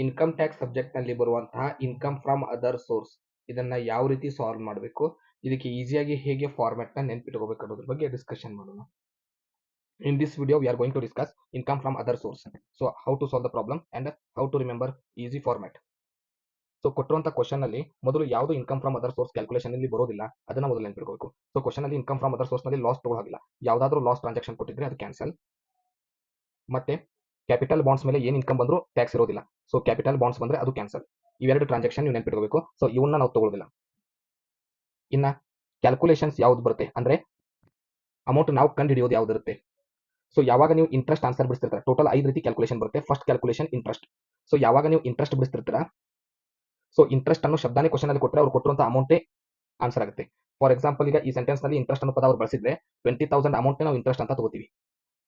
Income tax subject ನಲ್ಲಿ ಬರುವಂತಹ income from other source ಇದನ್ನ ಯಾವ ರೀತಿ ಸಾಲ್ವ್ ಮಾಡಬೇಕು, ಇದಕ್ಕೆ ಈಸಿಯಾಗಿ ಹೇಗೆ ಫಾರ್ಮ್ಯಾಟ್ ನ ನೆನಪಿಟ್ಕೋಬೇಕು ಅನ್ನೋದ್ರ ಬಗ್ಗೆ ಡಿಸ್ಕಷನ್ ಮಾಡೋಣ. In this video we are going to discuss income from other source. So how to solve the problem and how to remember easy format. So ಕೊಟ್ಟಿರುವಂತ ಕ್ವಶನ್ ಅಲ್ಲಿ ಮೊದಲು ಯಾವುದು income from other source calculation ಅಲ್ಲಿ ಬರೋದಿಲ್ಲ ಅದನ್ನ ಮೊದಲು ನೆನಪಿಟ್ಕೋಬೇಕು. So question ಅಲ್ಲಿ ಇನ್ಕಮ್ ಫ್ರಮ್ ಅದರ್ ಸೋರ್ಸ್ ನಲ್ಲಿ ಲಾಸ್ ತಗೊಳ್ಳೋದಿಲ್ಲ, ಯಾವ್ದಾದ್ರು ಲಾಸ್ ಟ್ರಾನ್ಸಾಕ್ಷನ್ ಕೊಟ್ಟಿದ್ರೆ ಅದು ಕ್ಯಾನ್ಸಲ್. ಮತ್ತೆ ಕ್ಯಾಪಿಟಲ್ ಬಾಂಡ್ಸ್ ಮೇಲೆ ಏನ್ ಇನ್ಕಮ್ ಬಂದ್ರು ಟ್ಯಾಕ್ಸ್ ಇರೋದಿಲ್ಲ. ಸೊ ಕ್ಯಾಪಿಟಲ್ ಬಾಂಡ್ಸ್ ಬಂದ್ರೆ ಅದು ಕ್ಯಾನ್ಸಲ್. ಇವೆರಡು ಟ್ರಾನ್ಸಾಕ್ಷನ್ ನೀವು ನೆನಪಿಟ್ಕೋಬೇಕು. ಸೊ ಇವನ್ನ ನಾವು ತಗೊಳ್ಳೋದಿಲ್ಲ. ಇನ್ನ ಕ್ಯಾಲ್ಕುಲೇಷನ್ಸ್ ಯಾವ್ದು ಬರುತ್ತೆ ಅಂದ್ರೆ ಅಮೌಂಟ್ ನಾವು ಕಂಡು ಹಿಡಿಯೋದು ಯಾವ್ದು ಇರುತ್ತೆ. ಸೊ ಯಾವಾಗ ನೀವು ಇಂಟ್ರೆಸ್ಟ್ ಆನ್ಸರ್ ಬಿಡಿಸ್ತಿರ್ತಾರೆ, ಟೋಟಲ್ 5 ರೀತಿ ಕ್ಯಾಲ್ಕುಲೇಷನ್ ಬರುತ್ತೆ. First calculation interest. ಸೊ ಯಾವಾಗ ನೀವು ಇಂಟ್ರೆಸ್ಟ್ ಬಿಡಿಸ್ತಿರ್ತೀರಾ, ಸೊ ಇಂಟ್ರೆಸ್ಟ್ ಅನ್ನೋ ಶಬ್ದಾನೇ ಕ್ವಶನ್ ಅಲ್ಲಿ ಕೊಟ್ಟರೆ ಅವ್ರು ಕೊಟ್ಟಿರುವಂತ ಅಮೌಂಟೇ ಆನ್ಸರ್ ಆಗುತ್ತೆ. ಫಾರ್ ಎಕ್ಸಾಂಪಲ್ ಈಗ ಈ ಸೆಂಟೆನ್ಸ್ ನಲ್ಲಿ ಇಂಟ್ರೆಸ್ಟ್ ಅನ್ನೋ ಪದ ಅವ್ರು ಬಳಸಿದ್ರೆ 20,000 ಅಮೌಂಟ್ ನಾವು ಇಂಟ್ರೆಸ್ಟ್ ಅಂತ ತಗೋತೀವಿ.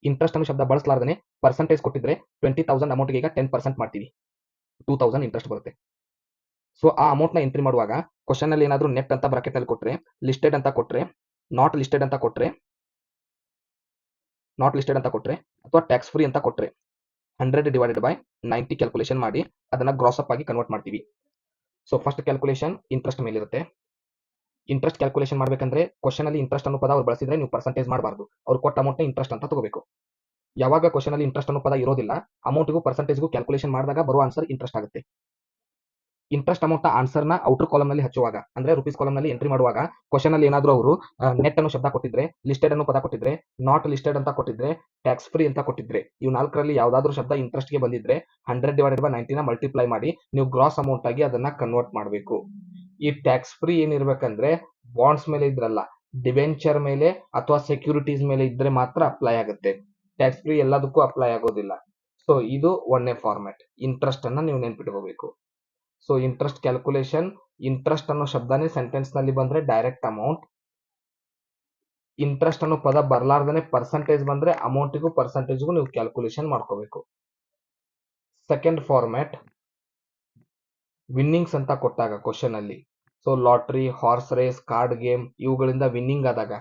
ಇಂಟ್ರೆಸ್ಟ್ ಅನ್ನೋ ಶಬ್ದ ಬಳಸಲಾರ್ದೇ ಪರ್ಸೆಂಟೇಜ್ ಕೊಟ್ಟಿದ್ರೆ 20,000 ಅಮೌಂಟ್ ಈಗ 10% ಮಾಡ್ತೀವಿ, 2,000 ಇಂಟ್ರೆಸ್ಟ್ ಬರುತ್ತೆ. ಸೊ ಆ ಅಮೌಂಟ್ ನ ಎಂಟ್ರಿ ಮಾಡುವಾಗ ಕ್ವಶನ್ ಅಲ್ಲಿ ಏನಾದ್ರು ನೆಟ್ ಅಂತ ಬ್ರಾಕೆಟ್ ಅಲ್ಲಿ ಕೊಟ್ರೆ, ಲಿಸ್ಟೆಡ್ ಅಂತ ಕೊಟ್ರೆ, ನಾಟ್ ಲಿಸ್ಟೆಡ್ ಅಂತ ಕೊಟ್ರೆ ಅಥವಾ ಟ್ಯಾಕ್ಸ್ ಫ್ರೀ ಅಂತ ಕೊಟ್ರೆ 100/90 ಕ್ಯಾಲ್ಕುಲೇಷನ್ ಮಾಡಿ ಅದನ್ನ ಗ್ರಾಸ್ ಅಪ್ ಆಗಿ ಕನ್ವರ್ಟ್ ಮಾಡ್ತೀವಿ. ಸೊ ಫಸ್ಟ್ ಕ್ಯಾಲ್ಕುಲೇಷನ್ ಇಂಟ್ರೆಸ್ಟ್ ಮೇಲೆ ಇರುತ್ತೆ. ಇಂಟ್ರೆಸ್ಟ್ ಕ್ಯಾಲ್ಕುಲೇಷನ್ ಮಾಡ್ಬೇಕಂದ್ರೆ ಕ್ವಶನ್ ಅಲ್ಲಿ ಇಂಟ್ರೆಸ್ಟ್ ಅನ್ನೋ ಪದ ಅವ್ರು ಬಳಸಿದ್ರೆ ನೀವು ಪರ್ಸೆಂಟೇಜ್ ಮಾಡಬಾರ್ದು, ಅವ್ರು ಕೊಟ್ಟ ಅಮೌಂಟ್ ಇಂಟ್ರೆಸ್ಟ್ ಅಂತ ತಗೋಬೇಕು. ಯಾವಾಗ ಕ್ವಶನ್ ಅಲ್ಲಿ ಇಂಟ್ರೆಸ್ಟ್ ಅನ್ನೋ ಪದ ಇರೋದಿಲ್ಲ, ಅಮೌಂಟ್ಗೂ ಪರ್ಸೆಂಟೇಜ್ಗೂ ಕ್ಯಾಲ್ಕುಲೇಷನ್ ಮಾಡಿದಾಗ ಬರುವ ಆನ್ಸರ್ ಇಂಟ್ರೆಸ್ಟ್ ಆಗುತ್ತೆ. ಇಂಟ್ರೆಸ್ಟ್ ಅಮೌಂಟ್ ನ ಆನ್ಸರ್ ನ ಔಟರ್ ಕಾಲಮ್ ನಲ್ಲಿ ಹಚ್ಚುವಾಗ ಅಂದ್ರೆ ರುಪೀಸ್ ಕಾಲಮ್ ನಲ್ಲಿ ಎಂಟ್ರಿ ಮಾಡುವಾಗ ಕ್ವಶನ್ ಅಲ್ಲಿ ಏನಾದ್ರು ಅವರು ನೆಟ್ ಅನ್ನೋ ಶಬ್ದ ಕೊಟ್ಟಿದ್ರೆ, ಲಿಸ್ಟೆಡ್ ಅನ್ನೋ ಪದ ಕೊಟ್ಟಿದ್ರೆ, ನಾಟ್ ಲಿಸ್ಟೆಡ್ ಅಂತ ಕೊಟ್ಟಿದ್ರೆ, ಟ್ಯಾಕ್ಸ್ ಫ್ರೀ ಅಂತ ಕೊಟ್ಟಿದ್ರೆ, ಇವು ನಾಲ್ಕರಲ್ಲಿ ಯಾವ್ದಾದ್ರು ಶಬ್ದ ಇಂಟ್ರೆಸ್ಟ್ ಗೆ ಬಂದಿದ್ರೆ 100/90 ನ ಮಲ್ಟಿಪ್ಲೈ ಮಾಡಿ ನೀವು ಗ್ರಾಸ್ ಅಮೌಂಟ್ ಆಗಿ ಅದನ್ನ ಕನ್ವರ್ಟ್ ಮಾಡಬೇಕು. ಈ ಟ್ಯಾಕ್ಸ್ ಫ್ರೀ ಏನಿರ್ಬೇಕಂದ್ರೆ ಬಾಂಡ್ಸ್ ಮೇಲೆ ಇದ್ರಲ್ಲ, ಡಿಬೆಂಚರ್ ಮೇಲೆ ಅಥವಾ ಸೆಕ್ಯೂರಿಟೀಸ್ ಮೇಲೆ ಇದ್ರೆ ಮಾತ್ರ ಅಪ್ಲೈ ಆಗುತ್ತೆ. ಟ್ಯಾಕ್ಸ್ ಫ್ರೀ ಎಲ್ಲದಕ್ಕೂ ಅಪ್ಲೈ ಆಗೋದಿಲ್ಲ. ಸೊ ಇದು ಒಂದೇ ಫಾರ್ಮ್ಯಾಟ್. ಇಂಟ್ರೆಸ್ಟ್ ಅನ್ನ ನೀವು ನೆನ್ಪಿಟ್ಕೋಬೇಕು. ಸೊ ಇಂಟ್ರೆಸ್ಟ್ ಕ್ಯಾಲ್ಕುಲೇಷನ್, ಇಂಟ್ರೆಸ್ಟ್ ಅನ್ನೋ ಶಬ್ದನೇ ಸೆಂಟೆನ್ಸ್ ನಲ್ಲಿ ಬಂದ್ರೆ ಡೈರೆಕ್ಟ್ ಅಮೌಂಟ್, ಇಂಟ್ರೆಸ್ಟ್ ಅನ್ನೋ ಪದ ಬರ್ಲಾರ್ದೇನೆ ಪರ್ಸೆಂಟೇಜ್ ಬಂದ್ರೆ ಅಮೌಂಟಿಗೂ ಪರ್ಸೆಂಟೇಜ್ಗೂ ನೀವು ಕ್ಯಾಲ್ಕುಲೇಷನ್ ಮಾಡ್ಕೋಬೇಕು. ಸೆಕೆಂಡ್ ಫಾರ್ಮ್ಯಾಟ್ ವಿನ್ನಿಂಗ್ಸ್ ಅಂತ ಕೊಟ್ಟಾಗ ಕ್ವಶನ್ ಅಲ್ಲಿ, so lottery, horse race, card game ಇವುಗಳಿಂದ ವಿನ್ನಿಂಗ್ ಆದಾಗ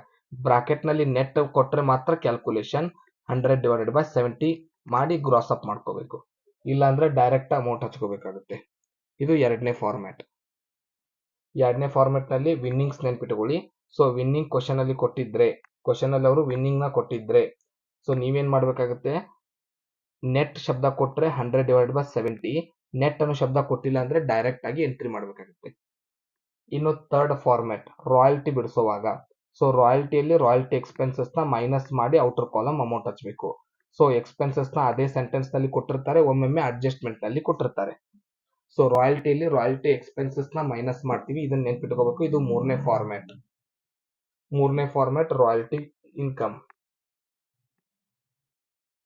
ಬ್ರಾಕೆಟ್ ನಲ್ಲಿ ನೆಟ್ ಕೊಟ್ರೆ ಮಾತ್ರ ಕ್ಯಾಲ್ಕುಲೇಷನ್ 100/70 ಮಾಡಿ ಗ್ರಾಸ್ ಅಪ್ ಮಾಡ್ಕೋಬೇಕು, ಇಲ್ಲಾಂದ್ರೆ ಡೈರೆಕ್ಟ್ ಅಮೌಂಟ್ ಹಚ್ಕೋಬೇಕಾಗುತ್ತೆ. ಇದು ಎರಡನೇ ಫಾರ್ಮ್ಯಾಟ್. ಎರಡನೇ ಫಾರ್ಮ್ಯಾಟ್ ನಲ್ಲಿ ವಿನ್ನಿಂಗ್ಸ್ ನೆನ್ಪಿಟ್ಕೊಳ್ಳಿ. ಸೊ ವಿನ್ನಿಂಗ್ ಕ್ವಶನ್ ಅಲ್ಲಿ ಕೊಟ್ಟಿದ್ರೆ, ಕ್ವಶನ್ ಅಲ್ಲಿ ಅವರು ವಿನ್ನಿಂಗ್ ನ ಕೊಟ್ಟಿದ್ರೆ, ಸೊ ನೀವೇನ್ ಮಾಡ್ಬೇಕಾಗುತ್ತೆ, ನೆಟ್ ಶಬ್ದ ಕೊಟ್ರೆ 100/70, ನೆಟ್ ಅನ್ನೋ ಶಬ್ದ ಕೊಟ್ಟಿಲ್ಲ ಅಂದ್ರೆ ಡೈರೆಕ್ಟ್ ಆಗಿ ಎಂಟ್ರಿ ಮಾಡ್ಬೇಕಾಗುತ್ತೆ. ಇನ್ನು ಥರ್ಡ್ ಫಾರ್ಮ್ಯಾಟ್ ರಾಯಲ್ಟಿ ಬಿಡಿಸುವಾಗ, ಸೊ ರಾಯಲ್ಟಿಯಲ್ಲಿ ರಾಯಲ್ಟಿ ಎಕ್ಸ್ಪೆನ್ಸಸ್ ನ ಮೈನಸ್ ಮಾಡಿ ಔಟರ್ ಕಾಲಮ್ ಅಮೌಂಟ್ ಹಚ್ಚಬೇಕು. ಸೊ ಎಕ್ಸ್ಪೆನ್ಸಸ್ ನ ಅದೇ ಸೆಂಟೆನ್ಸ್ ನಲ್ಲಿ ಕೊಟ್ಟಿರ್ತಾರೆ, ಒಮ್ಮೊಮ್ಮೆ ಅಡ್ಜಸ್ಟ್ಮೆಂಟ್ ನಲ್ಲಿ ಕೊಟ್ಟಿರ್ತಾರೆ. ಸೊ ರಾಯಲ್ಟಿಯಲ್ಲಿ ರಾಯಲ್ಟಿ ಎಕ್ಸ್ಪೆನ್ಸಸ್ ನ ಮೈನಸ್ ಮಾಡ್ತೀವಿ, ಇದನ್ನ ನೆನ್ಪಿಟ್ಕೋಬೇಕು. ಇದು ಮೂರನೇ ಫಾರ್ಮ್ಯಾಟ್ ರಾಯಲ್ಟಿ ಇನ್ಕಮ್.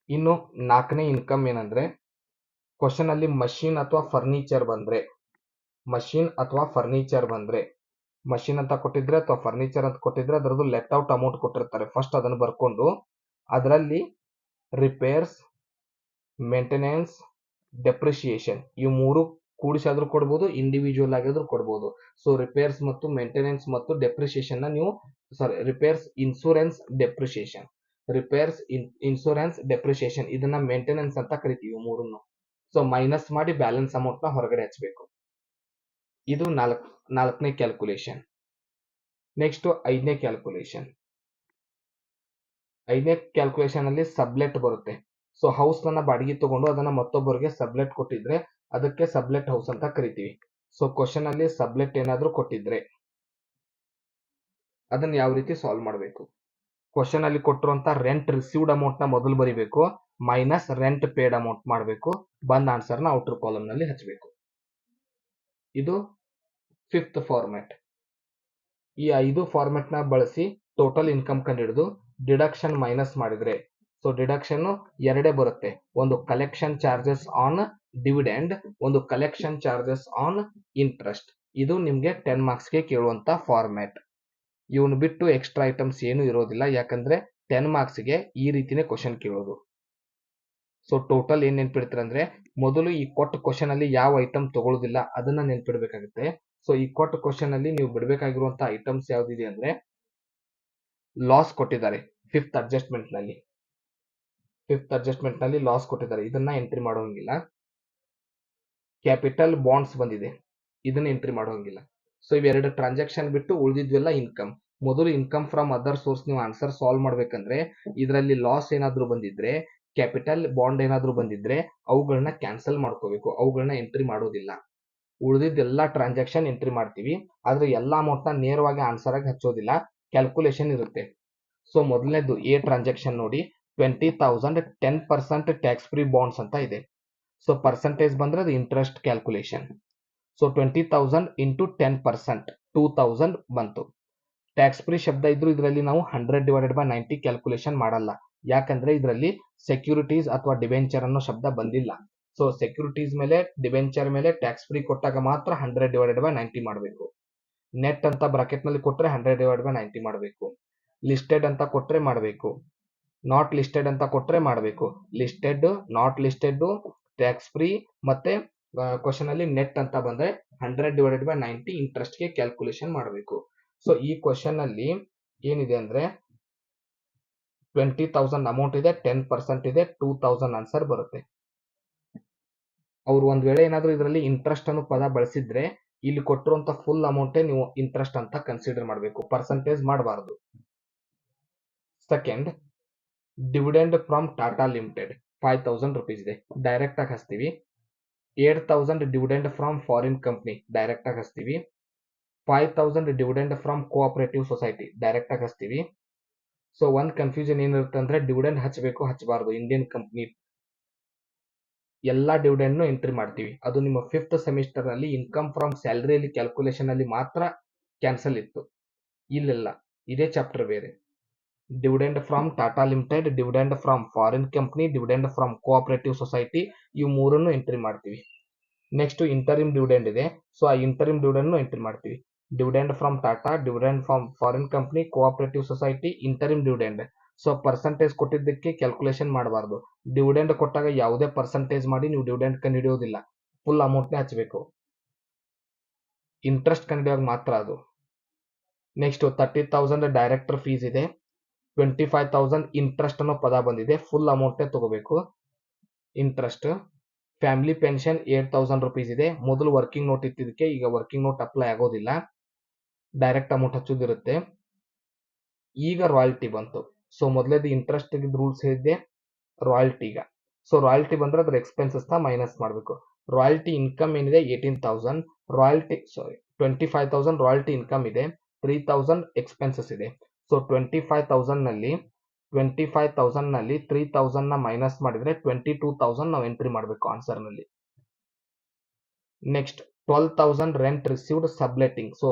ಇನ್ನು ನಾಲ್ಕನೇ ಇನ್ಕಮ್ ಏನಂದ್ರೆ ಕ್ವಶನ್ ಅಲ್ಲಿ ಮಷೀನ್ ಅಥವಾ ಫರ್ನಿಚರ್ ಬಂದ್ರೆ, ಮಷೀನ್ ಅಂತ ಕೊಟ್ಟಿದ್ರೆ ಅಥವಾ ಫರ್ನಿಚರ್ ಅಂತ ಕೊಟ್ಟಿದ್ರೆ ಅದರದ್ದು ಲೆಟ್ ಔಟ್ ಅಮೌಂಟ್ ಕೊಟ್ಟಿರ್ತಾರೆ. ಫಸ್ಟ್ ಅದನ್ನು ಬರ್ಕೊಂಡು ಅದರಲ್ಲಿ ರಿಪೇರ್ಸ್, ಮೇಂಟೆನೆನ್ಸ್, ಡೆಪ್ರಿಸಿಯೇಷನ್ ಇವು ಮೂರು ಕೂಡಿಸಾದ್ರೂ ಕೊಡ್ಬೋದು, ಇಂಡಿವಿಜುವಲ್ ಆಗಿದ್ರು ಕೊಡ್ಬೋದು. ಸೊ ರಿಪೇರ್ಸ್ ಮತ್ತು ಮೇಂಟೆನೆನ್ಸ್ ಮತ್ತು ಡೆಪ್ರಿಸಿಯೇಷನ್ ನ ನೀವು ರಿಪೇರ್ಸ್, ಇನ್ಸೂರೆನ್ಸ್, ಡೆಪ್ರಿಸಿಯೇಷನ್ ಇದನ್ನ ಮೇಂಟೆನೆನ್ಸ್ ಅಂತ ಕರಿತೀವಿ ಮೂರನ್ನು. ಸೊ ಮೈನಸ್ ಮಾಡಿ ಬ್ಯಾಲೆನ್ಸ್ ಅಮೌಂಟ್ ನ ಹೊರಗಡೆ ಹಚ್ಚಬೇಕು. ಇದು ನಾಲ್ಕನೇ ಕ್ಯಾಲ್ಕುಲೇಷನ್. ನೆಕ್ಸ್ಟ್ ಐದನೇ ಕ್ಯಾಲ್ಕುಲೇಷನ್ ಅಲ್ಲಿ ಸಬ್ಲೆಟ್ ಬರುತ್ತೆ. ಸೊ ಹೌಸ್ ನನ್ನ ಬಾಡಿಗೆ ತಗೊಂಡು ಅದನ್ನ ಮತ್ತೊಬ್ಬರಿಗೆ ಸಬ್ಲೆಟ್ ಕೊಟ್ಟಿದ್ರೆ ಅದಕ್ಕೆ ಸಬ್ಲೆಟ್ ಹೌಸ್ ಅಂತ ಕರಿತೀವಿ. ಸೊ ಕ್ವಶನ್ ಅಲ್ಲಿ ಸಬ್ಲೆಟ್ ಏನಾದ್ರೂ ಕೊಟ್ಟಿದ್ರೆ ಅದನ್ನ ಯಾವ ರೀತಿ ಸಾಲ್ವ್ ಮಾಡಬೇಕು, ಕ್ವಶನ್ ಅಲ್ಲಿ ಕೊಟ್ಟಿರುವಂತ ರೆಂಟ್ ರಿಸೀವ್ಡ್ ಅಮೌಂಟ್ ನ ಮೊದಲು ಬರಿಬೇಕು, ಮೈನಸ್ ರೆಂಟ್ ಪೇಡ್ ಅಮೌಂಟ್ ಮಾಡಬೇಕು, ಬಂದ ಆನ್ಸರ್ ನ ಔಟರ್ ಕಾಲಮ್ ನಲ್ಲಿ ಹಚ್ಚಬೇಕು. ಇದು ಫಿಫ್ತ್ ಫಾರ್ಮ್ಯಾಟ್. ಈ 5 ಫಾರ್ಮ್ಯಾಟ್ ನ ಬಳಸಿ ಟೋಟಲ್ ಇನ್ಕಮ್ ಕಂಡುಹಿಡಿದು ಡಿಡಕ್ಷನ್ ಮೈನಸ್ ಮಾಡಿದ್ರೆ, ಸೊ ಡಿಡಕ್ಷನ್ ಎರಡೇ ಬರುತ್ತೆ, ಒಂದು ಕಲೆಕ್ಷನ್ ಚಾರ್ಜಸ್ ಆನ್ ಡಿವಿಡೆಂಡ್, ಒಂದು ಕಲೆಕ್ಷನ್ ಚಾರ್ಜಸ್ ಆನ್ ಇಂಟ್ರೆಸ್ಟ್. ಇದು ನಿಮ್ಗೆ 10 ಮಾರ್ಕ್ಸ್ ಗೆ ಕೇಳುವಂತ ಫಾರ್ಮ್ಯಾಟ್. ಇವನು ಬಿಟ್ಟು ಎಕ್ಸ್ಟ್ರಾ ಐಟಮ್ಸ್ ಏನು ಇರೋದಿಲ್ಲ, ಯಾಕಂದ್ರೆ 10 ಮಾರ್ಕ್ಸ್ ಗೆ ಈ ರೀತಿನೇ ಕ್ವಶನ್ ಕೇಳೋದು. ಸೊ ಟೋಟಲ್ ಏನ್ ನೆನ್ಪಿಡ್ತೀರಂದ್ರೆ ಮೊದಲು ಈ ಕೊಟ್ಟ ಕ್ವಶನ್ ಅಲ್ಲಿ ಯಾವ ಐಟಮ್ ತಗೊಳ್ಳೋದಿಲ್ಲ ಅದನ್ನ ನೆನ್ಪಿಡ್ಬೇಕಾಗುತ್ತೆ. ಸೊ ಈ ಕೊಟ್ಟ ಕ್ವಶನ್ ಅಲ್ಲಿ ನೀವು ಬಿಡಬೇಕಾಗಿರುವಂತಹ ಐಟಮ್ಸ್ ಯಾವ್ದಿದೆ ಅಂದ್ರೆ ಲಾಸ್ ಕೊಟ್ಟಿದ್ದಾರೆ. ಫಿಫ್ತ್ ಅಡ್ಜಸ್ಟ್ಮೆಂಟ್ ನಲ್ಲಿ ಲಾಸ್ ಕೊಟ್ಟಿದ್ದಾರೆ, ಇದನ್ನ ಎಂಟ್ರಿ ಮಾಡೋಂಗಿಲ್ಲ. ಕ್ಯಾಪಿಟಲ್ ಬಾಂಡ್ಸ್ ಬಂದಿದೆ, ಇದನ್ನ ಎಂಟ್ರಿ ಮಾಡೋಂಗಿಲ್ಲ. ಸೊ ಇವೆರಡು ಟ್ರಾನ್ಸಾಕ್ಷನ್ ಬಿಟ್ಟು ಉಳಿದಿದ್ವೆಲ್ಲ ಇನ್ಕಮ್. ಮೊದಲು ಇನ್ಕಮ್ ಫ್ರಮ್ ಅದರ್ ಸೋರ್ಸ್ ನೀವು ಆನ್ಸರ್ ಸಾಲ್ವ್ ಮಾಡ್ಬೇಕಂದ್ರೆ ಇದರಲ್ಲಿ ಲಾಸ್ ಏನಾದ್ರೂ ಬಂದಿದ್ರೆ, ಕ್ಯಾಪಿಟಲ್ ಬಾಂಡ್ ಏನಾದ್ರೂ ಬಂದಿದ್ರೆ ಅವುಗಳನ್ನ ಕ್ಯಾನ್ಸಲ್ ಮಾಡ್ಕೋಬೇಕು, ಅವುಗಳನ್ನ ಎಂಟ್ರಿ ಮಾಡೋದಿಲ್ಲ. ಉಳಿದಿದ್ದೆಲ್ಲ ಟ್ರಾನ್ಸಾಕ್ಷನ್ ಎಂಟ್ರಿ ಮಾಡ್ತೀವಿ, ಆದ್ರೆ ಎಲ್ಲಾ ಅಮೌಂಟ್ ನ ನೇರವಾಗಿ ಆನ್ಸರ್ ಆಗಿ ಹಚ್ಚೋದಿಲ್ಲ, ಕ್ಯಾಲ್ಕುಲೇಷನ್ ಇರುತ್ತೆ. ಸೊ ಮೊದಲನೇದು ಎ ಟ್ರಾನ್ಸಾಕ್ಷನ್ ನೋಡಿ, 20,000 10% ಟ್ಯಾಕ್ಸ್ ಫ್ರೀ ಬಾಂಡ್ಸ್ ಅಂತ ಇದೆ. ಸೊ ಪರ್ಸೆಂಟೇಜ್ ಬಂದ್ರೆ ಅದು ಇಂಟ್ರೆಸ್ಟ್ ಕ್ಯಾಲ್ಕುಲೇಷನ್. ಸೊ 20,000 ಇಂಟು 10% 2,000 ಬಂತು. ಟ್ಯಾಕ್ಸ್ ಫ್ರೀ ಶಬ್ದ ಇದ್ರು ಇದರಲ್ಲಿ ನಾವು 100/90 ಕ್ಯಾಲ್ಕುಲೇಷನ್ ಮಾಡಲ್ಲ, ಯಾಕಂದ್ರೆ ಇದರಲ್ಲಿ ಸೆಕ್ಯೂರಿಟೀಸ್ ಅಥವಾ ಡಿಬೆಂಚರ್ ಅನ್ನೋ ಶಬ್ದ ಬಂದಿಲ್ಲ. ಸೊ ಸೆಕ್ಯೂರಿಟೀಸ್ ಮೇಲೆ ಡಿಬೆಂಚರ್ ಮೇಲೆ ಟ್ಯಾಕ್ಸ್ ಫ್ರೀ ಕೊಟ್ಟಾಗ ಮಾತ್ರ 100/90 ಮಾಡಬೇಕು. ನೆಟ್ ಅಂತ ಬ್ರಾಕೆಟ್ ನಲ್ಲಿ ಕೊಟ್ರೆ 100/90 ಮಾಡಬೇಕು. ಲಿಸ್ಟೆಡ್ ಅಂತ ಕೊಟ್ರೆ ಮಾಡಬೇಕು, ನಾಟ್ ಲಿಸ್ಟೆಡ್ ಅಂತ ಕೊಟ್ರೆ ಮಾಡಬೇಕು. Listed, not listed, tax free ಮತ್ತೆ ಕ್ವಶನ್ ಅಲ್ಲಿ ನೆಟ್ ಅಂತ ಬಂದ್ರೆ 100/90 ಇಂಟ್ರೆಸ್ಟ್ ಗೆ ಕ್ಯಾಲ್ಕುಲೇಷನ್ ಮಾಡಬೇಕು. ಸೊ ಈ ಕ್ವಶನ್ ಅಲ್ಲಿ ಏನಿದೆ ಅಂದ್ರೆ 20,000 ಅಮೌಂಟ್ ಇದೆ, 10% ಇದೆ, 2,000 ಆನ್ಸರ್ ಬರುತ್ತೆ. ಅವ್ರು ಒಂದ್ ವೇಳೆ ಏನಾದ್ರೂ ಇದರಲ್ಲಿ ಇಂಟ್ರೆಸ್ಟ್ ಅನ್ನೋ ಪದ ಬಳಸಿದ್ರೆ ಇಲ್ಲಿ ಕೊಟ್ಟಿರುವಂತ ಫುಲ್ ಅಮೌಂಟ್ ನೀವು ಇಂಟ್ರೆಸ್ಟ್ ಅಂತ ಕನ್ಸಿಡರ್ ಮಾಡಬೇಕು, ಪರ್ಸೆಂಟೇಜ್ ಮಾಡಬಾರದು. Second, dividend from Tata limited 5,000 rupees ಇದೆ, ಡೈರೆಕ್ಟ್ ಆಗಿ ಹಚ್ತೀವಿ. 8,000 dividend from foreign company, direct ಆಗಿ ಹಚ್ತೀವಿ. 5,000 dividend from cooperative society, direct ಆಗಿ ಹಚ್ತೀವಿ. ಸೊ ಒಂದ್ ಕನ್ಫ್ಯೂಷನ್ ಏನಿರುತ್ತೆ ಅಂದ್ರೆ ಡಿವಿಡೆಂಡ್ ಹಚ್ಚಬೇಕು ಹಚ್ಚಬಾರ್ದು. ಇಂಡಿಯನ್ ಕಂಪ್ನಿ ಎಲ್ಲಾ ಡಿವಿಡೆಂಡ್ ಎಂಟ್ರಿ ಮಾಡ್ತೀವಿ. ಅದು ನಿಮ್ಮ 5th ಸೆಮಿಸ್ಟರ್ ನಲ್ಲಿ ಇನ್ಕಮ್ ಫ್ರಮ್ ಸ್ಯಾಲರಿಯಲ್ಲಿ ಕ್ಯಾಲ್ಕುಲೇಷನ್ ಅಲ್ಲಿ ಮಾತ್ರ ಕ್ಯಾನ್ಸಲ್ ಇತ್ತು, ಇಲ್ಲೆಲ್ಲ ಇದೇ ಚಾಪ್ಟರ್ ಬೇರೆ. Dividend from Tata limited, dividend from foreign company, dividend from cooperative society, ಇವು ಮೂರನ್ನು ಎಂಟ್ರಿ ಮಾಡ್ತೀವಿ. ನೆಕ್ಸ್ಟ್ ಇಂಟರಿಮ್ ಡಿವಿಡೆಂಡ್ ಇದೆ, ಸೊ ಆ ಇಂಟರಿಮ್ ಡಿವಿಡೆಂಡ್ ಎಂಟ್ರಿ ಮಾಡ್ತೀವಿ. Dividend from Tata, dividend from foreign company, cooperative society, interim dividend. So percentage ಕೊಟ್ಟಿದ್ದಕ್ಕೆ calculation ಮಾಡಬಾರ್ದು. Dividend ಕೊಟ್ಟಾಗ ಯಾವುದೇ ಪರ್ಸೆಂಟೇಜ್ ಮಾಡಿ ನೀವು ಡಿವಿಡೆಂಡ್ ಕಂಡುಹಿಡಿಯೋದಿಲ್ಲ, ಫುಲ್ ಅಮೌಂಟ್ನೇ ಹಚ್ಚಬೇಕು. ಇಂಟ್ರೆಸ್ಟ್ ಕಂಡುಹಿಡಿಯುವಾಗ ಮಾತ್ರ ಅದು. ನೆಕ್ಸ್ಟ್ 30,000 ಡೈರೆಕ್ಟರ್ ಫೀಸ್ ಇದೆ, 25,000 ಇಂಟ್ರೆಸ್ಟ್ ಅನ್ನೋ ಪದ ಬಂದಿದೆ, ಫುಲ್ ಅಮೌಂಟ್ನೇ ತಗೋಬೇಕು ಇಂಟ್ರೆಸ್ಟ್. ಫ್ಯಾಮಿಲಿ ಪೆನ್ಷನ್ 8,000 rupees ಇದೆ, ಮೊದಲು ವರ್ಕಿಂಗ್ ನೋಟ್ ಇತ್ತಿದ್ದಕ್ಕೆ ಈಗ ವರ್ಕಿಂಗ್ ನೋಟ್ ಅಪ್ಲೈ ಆಗೋದಿಲ್ಲ, ಡೈರೆಕ್ಟ್ ಅಮೌಂಟ್ ಹಚ್ಚೋದಿರುತ್ತೆ. ಈಗ ರಾಯಲ್ಟಿ ಬಂತು. ಸೊ ಮೊದಲೇದು ಇಂಟ್ರೆಸ್ಟ್ ರೂಲ್ಸ್ ಹೇಳಿದ್ದೆ, ರಾಯಲ್ಟಿ ಈಗ. ಸೊ ರಾಯಲ್ಟಿ ಬಂದ್ರೆ ಅದ್ರ ಎಕ್ಸ್ಪೆನ್ಸಸ್ ನ ಮೈನಸ್ ಮಾಡಬೇಕು. ರಾಯಲ್ಟಿ ಇನ್ಕಮ್ ಏನಿದೆ 18,000, ರಾಯಲ್ಟಿ 25,000 ರಾಯಲ್ಟಿ ಇನ್ಕಮ್ ಇದೆ, 3,000 ಎಕ್ಸ್ಪೆನ್ಸಸ್ ಇದೆ. ಸೊ 25,000 ನಲ್ಲಿ 3,000 ನ ಮೈನಸ್ ಮಾಡಿದ್ರೆ 22,000 ನಾವು ಎಂಟ್ರಿ ಮಾಡಬೇಕು ಆನ್ಸರ್ ನಲ್ಲಿ. Next 12,000 rent received subletting, so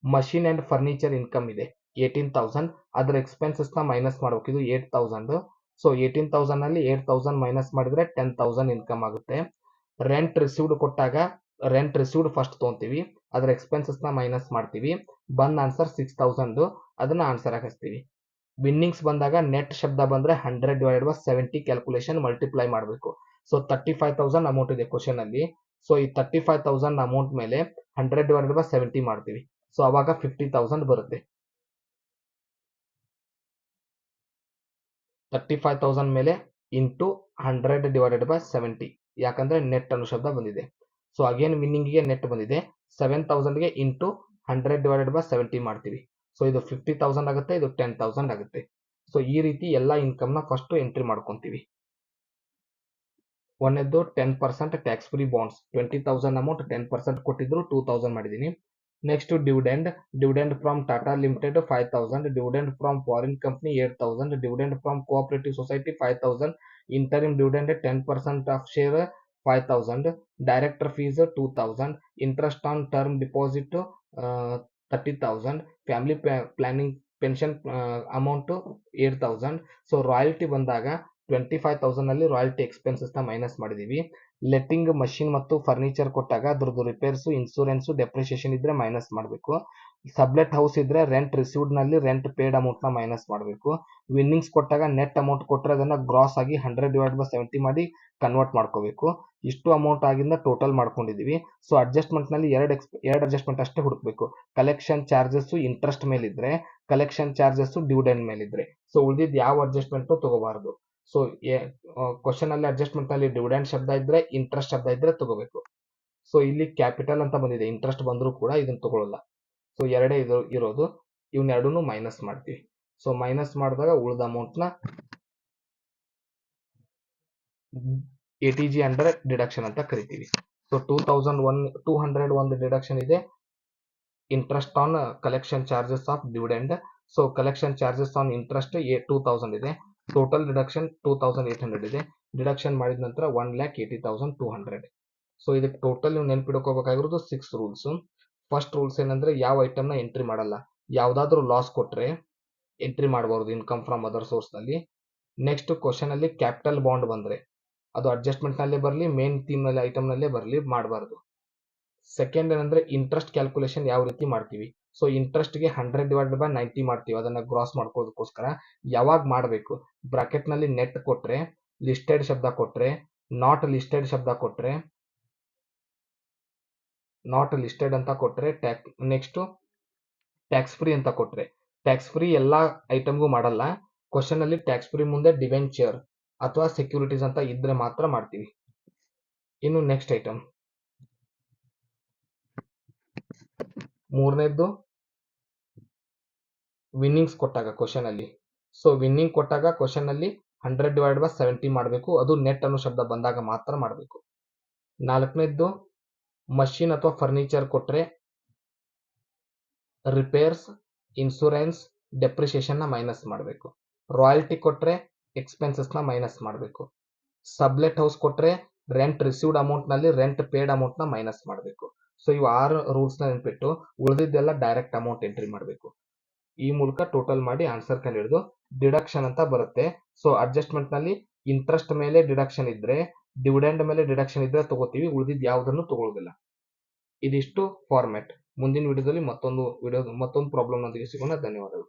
machine and furniture income ಇದೆ 18,000, ಅದರ ಎಕ್ಸ್ಪೆನ್ಸಸ್ ನ ಮೈನಸ್ ಮಾಡಬೇಕು, ಇದು 8,000. ಸೊ 18,000 ನಲ್ಲಿ 8,000 ಮೈನಸ್ ಮಾಡಿದ್ರೆ 10,000 ಇನ್ಕಮ್ ಆಗುತ್ತೆ. ರೆಂಟ್ ರಿಸೀವ್ಡ್ ಕೊಟ್ಟಾಗ ರೆಂಟ್ ರಿಸೀವ್ಡ್ ಫಸ್ಟ್ ತೊಗೊಂತೀವಿ, ಅದರ ಎಕ್ಸ್ಪೆನ್ಸಸ್ ನ ಮೈನಸ್ ಮಾಡ್ತೀವಿ, ಬಂದ್ ಆನ್ಸರ್ 6,000, ಅದನ್ನ ಆನ್ಸರ್ ಹಾಕಿಸ್ತೀವಿ. ವಿನ್ನಿಂಗ್ಸ್ ಬಂದಾಗ ನೆಟ್ ಶಬ್ದ ಬಂದ್ರೆ 100/70 ಕ್ಯಾಲ್ಕುಲೇಷನ್ ಮಲ್ಟಿಪ್ಲೈ ಮಾಡಬೇಕು. ಸೊ 35,000 ಅಮೌಂಟ್ ಇದೆ ಕ್ವಶನ್ ಅಲ್ಲಿ. ಸೊ ಈ 35,000 ಅಮೌಂಟ್ ಮೇಲೆ 100/70 ಮಾಡ್ತೀವಿ, ಸೊ ಅವಾಗ 50,000 ಬರುತ್ತೆ. 35,000 ಮೇಲೆ ಇಂಟು 100/70, ಯಾಕಂದ್ರೆ ನೆಟ್ ಅನ್ನೋ ಶಬ್ದ ಬಂದಿದೆ. ಸೊ ಅಗೇನ್ ವಿನ್ನಿಂಗ್ ಗೆ ನೆಟ್ ಬಂದಿದೆ, 7,000 ಗೆ ಇಂಟು 100/70 ಮಾಡ್ತೀವಿ. ಸೊ ಇದು 50,000 ಆಗುತ್ತೆ, ಇದು 10,000 ಆಗುತ್ತೆ. ಸೊ ಈ ರೀತಿ ಎಲ್ಲಾ ಇನ್ಕಮ್ ನ ಫಸ್ಟ್ ಎಂಟ್ರಿ ಮಾಡ್ಕೊಂತೀವಿ. ಒಂದೇದ್ದು 10% ಟ್ಯಾಕ್ಸ್ ಫ್ರೀ ಬಾಂಡ್ಸ್, 20,000 ಅಮೌಂಟ್ 10% ಕೊಟ್ಟಿದ್ರು 2,000 ಮಾಡಿದೀನಿ. Next dividend from Tata limited 5,000, dividend from foreign company 8,000, dividend from cooperative society 5,000, interim dividend 10% of share 5,000, director fees 2,000, interest on term deposit 30,000, family planning pension amount 8,000. So royalty ಬಂದಾಗ 25,000 ನಲ್ಲಿ royalty expenses ನ minus ಮಾಡಿದೀವಿ. Letting machine ಮತ್ತು furniture ಕೊಟ್ಟಾಗ ಅದ್ರದ್ದು repairs, insurance, depreciation ಇದ್ರೆ minus ಮಾಡಬೇಕು. Sublet house ಇದ್ರೆ ರೆಂಟ್ ರಿಸೀವ್ಡ್ ನಲ್ಲಿ ರೆಂಟ್ ಪೇಡ್ ಅಮೌಂಟ್ ನ ಮೈನಸ್ ಮಾಡಬೇಕು. ವಿನ್ನಿಂಗ್ಸ್ ಕೊಟ್ಟಾಗ ನೆಟ್ ಅಮೌಂಟ್ ಕೊಟ್ಟರೆ ಅದನ್ನ ಗ್ರಾಸ್ ಆಗಿ 100/70 ಮಾಡಿ ಕನ್ವರ್ಟ್ ಮಾಡ್ಕೋಬೇಕು. ಇಷ್ಟು ಅಮೌಂಟ್ ಆಗಿಂದ ಟೋಟಲ್ ಮಾಡ್ಕೊಂಡಿದೀವಿ. ಸೊ ಅಡ್ಜಸ್ಟ್ಮೆಂಟ್ ನಲ್ಲಿ ಎರಡು ಅಡ್ಜಸ್ಟ್ಮೆಂಟ್ ಅಷ್ಟೇ ಹುಡುಕ್ಬೇಕು. ಕಲೆಕ್ಷನ್ ಚಾರ್ಜಸ್ ಇಂಟ್ರೆಸ್ಟ್ ಮೇಲಿದ್ರೆ, ಕಲೆಕ್ಷನ್ ಚಾರ್ಜಸ್ ಡಿವಿಡೆಂಡ್ ಮೇಲಿದ್ರೆ. ಸೊ ಉಳಿದಿದ್ದು ಯಾವ ಅಡ್ಜಸ್ಟ್ಮೆಂಟ್ ತಗೋಬಾರದು. ಸೊ ಕ್ವಶನ್ ಅಲ್ಲಿ ಅಡ್ಜಸ್ಟ್ಮೆಂಟ್ ಅಲ್ಲಿ ಡಿವಿಡೆಂಡ್ ಶಬ್ದ ಇದ್ರೆ ಇಂಟ್ರೆಸ್ಟ್ ಶಬ್ದ ಇದ್ರೆ ತಗೋಬೇಕು. ಸೊ ಇಲ್ಲಿ ಕ್ಯಾಪಿಟಲ್ ಅಂತ ಬಂದಿದೆ, ಇಂಟ್ರೆಸ್ಟ್ ಬಂದರೂ ಕೂಡ ಇದನ್ನ ತಗೊಳ್ಳಲ್ಲ. ಸೊ ಎರಡೇ ಇರೋದು, ಇವನ್ನೆರಡನ್ನು ಮೈನಸ್ ಮಾಡ್ತೀವಿ. ಸೊ ಮೈನಸ್ ಮಾಡಿದಾಗ ಉಳಿದ ಅಮೌಂಟ್ನ ATG ಅಂಡರ್ ಡಿಡಕ್ಷನ್ ಅಂತ ಕರಿತೀವಿ. ಸೊ 200 ಒಂದು ಡಿಡಕ್ಷನ್ ಇದೆ, interest on collection charges of dividend. So collection charges on interest 2000 ಇದೆ, ಟೋಟಲ್ ಡಿಡಕ್ಷನ್ 2800 ಇದೆ. ಡಿಡಕ್ಷನ್ ಮಾಡಿದ ನಂತರ 1,80,200. ಸೊ ಇದಕ್ಕೆ ಟೋಟಲ್ ನೀವು ನೆನ್ಪಿಡ್ಕೋಬೇಕಾಗಿರೋದು 6 ರೂಲ್ಸ್. ಫಸ್ಟ್ ರೂಲ್ಸ್ ಏನಂದ್ರೆ ಯಾವ ಐಟಮ್ನ ಎಂಟ್ರಿ ಮಾಡಲ್ಲ, ಯಾವ್ದಾದ್ರು ಲಾಸ್ ಕೊಟ್ರೆ ಎಂಟ್ರಿ ಮಾಡಬಾರ್ದು ಇನ್ಕಮ್ ಫ್ರಮ್ ಅದರ್ ಸೋರ್ಸ್ ನಲ್ಲಿ. ನೆಕ್ಸ್ಟ್ ಕ್ವಶನ್ ಅಲ್ಲಿ ಕ್ಯಾಪಿಟಲ್ ಬಾಂಡ್ ಬಂದ್ರೆ ಅದು ಅಡ್ಜಸ್ಟ್ಮೆಂಟ್ ನಲ್ಲೇ ಬರಲಿ, ಮೇನ್ ಥೀಮ್ ನಲ್ಲಿ ಐಟಮ್ ನಲ್ಲೇ ಬರಲಿ, ಮಾಡಬಾರ್ದು. ಸೆಕೆಂಡ್ ಏನಂದ್ರೆ ಇಂಟ್ರೆಸ್ಟ್ ಕ್ಯಾಲ್ಕುಲೇಷನ್ ಯಾವ ರೀತಿ ಮಾಡ್ತೀವಿ. ಸೊ ಇಂಟ್ರೆಸ್ಟ್ ಗೆ 100/90 ಮಾಡ್ತೀವಿ, ಅದನ್ನ ಗ್ರಾಸ್ ಮಾಡ್ಕೊಳ್ಳೋದಕ್ಕೋಸ್ಕರ ಯಾವಾಗ ಮಾಡಬೇಕು, ಬ್ರಾಕೆಟ್ ನಲ್ಲಿ ನೆಟ್ ಕೊಟ್ರೆ, ಲಿಸ್ಟೆಡ್ ಶಬ್ದ ಕೊಟ್ರೆ, ನಾಟ್ ಲಿಸ್ಟೆಡ್ ಶಬ್ದ ಕೊಟ್ರೆ, ನಾಟ್ ಲಿಸ್ಟೆಡ್ ಅಂತ ಕೊಟ್ರೆ, ನೆಕ್ಸ್ಟ್ ಟ್ಯಾಕ್ಸ್ ಫ್ರೀ ಅಂತ ಕೊಟ್ರೆ. ಟ್ಯಾಕ್ಸ್ ಫ್ರೀ ಎಲ್ಲಾ ಐಟಮ್ಗೂ ಮಾಡಲ್ಲ, ಕ್ವಶನ್ ಅಲ್ಲಿ ಟ್ಯಾಕ್ಸ್ ಫ್ರೀ ಮುಂದೆ ಡಿವೆಂಚರ್ ಅಥವಾ ಸೆಕ್ಯೂರಿಟೀಸ್ ಅಂತ ಇದ್ರೆ ಮಾತ್ರ ಮಾಡ್ತೀವಿ. ಇನ್ನು ನೆಕ್ಸ್ಟ್ ಐಟಮ್ ಮೂರನೇದ್ದು ವಿನ್ನಿಂಗ್ಸ್ ಕೊಟ್ಟಾಗ ಕ್ವಶನ್ ಅಲ್ಲಿ. ಸೊ ವಿನ್ನಿಂಗ್ ಕೊಟ್ಟಾಗ ಕ್ವಶನ್ ಅಲ್ಲಿ 100/70 ಮಾಡಬೇಕು, ಅದು ನೆಟ್ ಅನ್ನೋ ಶಬ್ದ ಬಂದಾಗ ಮಾತ್ರ ಮಾಡಬೇಕು. ನಾಲ್ಕನೇದ್ದು ಮಷಿನ್ ಅಥವಾ ಫರ್ನಿಚರ್ ಕೊಟ್ರೆ ರಿಪೇರ್ಸ್, ಇನ್ಸೂರೆನ್ಸ್, ಡೆಪ್ರಿಸಿಯೇಷನ್ ನ ಮೈನಸ್ ಮಾಡಬೇಕು. ರಾಯಲ್ಟಿ ಕೊಟ್ರೆ ಎಕ್ಸ್ಪೆನ್ಸಸ್ ನ ಮೈನಸ್ ಮಾಡಬೇಕು. ಸಬ್ಲೆಟ್ ಹೌಸ್ ಕೊಟ್ರೆ ರೆಂಟ್ ರಿಸೀವ್ಡ್ ಅಮೌಂಟ್ ನಲ್ಲಿ ರೆಂಟ್ ಪೇಡ್ ಅಮೌಂಟ್ ನ ಮೈನಸ್ ಮಾಡಬೇಕು. ಸೊ ಇವು 6 ರೂಲ್ಸ್ ನ ನೆನ್ಪಿಟ್ಟು ಉಳಿದಿದ್ದೆಲ್ಲ ಡೈರೆಕ್ಟ್ ಅಮೌಂಟ್ ಎಂಟ್ರಿ ಮಾಡಬೇಕು. ಈ ಮೂಲಕ ಟೋಟಲ್ ಮಾಡಿ ಆನ್ಸರ್ ಕಂಡುಹಿಡಿದು ಡಿಡಕ್ಷನ್ ಅಂತ ಬರುತ್ತೆ. ಸೊ ಅಡ್ಜಸ್ಟ್ಮೆಂಟ್ ನಲ್ಲಿ ಇಂಟ್ರೆಸ್ಟ್ ಮೇಲೆ ಡಿಡಕ್ಷನ್ ಇದ್ರೆ, ಡಿವಿಡೆಂಡ್ ಮೇಲೆ ಡಿಡಕ್ಷನ್ ಇದ್ರೆ ತಗೋತೀವಿ, ಉಳಿದಿದ್ದು ಯಾವುದನ್ನು ತಗೊಳ್ಳೋದಿಲ್ಲ. ಇದಿಷ್ಟು ಫಾರ್ಮ್ಯಾಟ್. ಮುಂದಿನ ವಿಡಿಯೋದಲ್ಲಿ ಮತ್ತೊಂದು ಪ್ರಾಬ್ಲಮ್ ನೊಂದಿಗೆ ಸಿಗೋಣ. ಧನ್ಯವಾದಗಳು.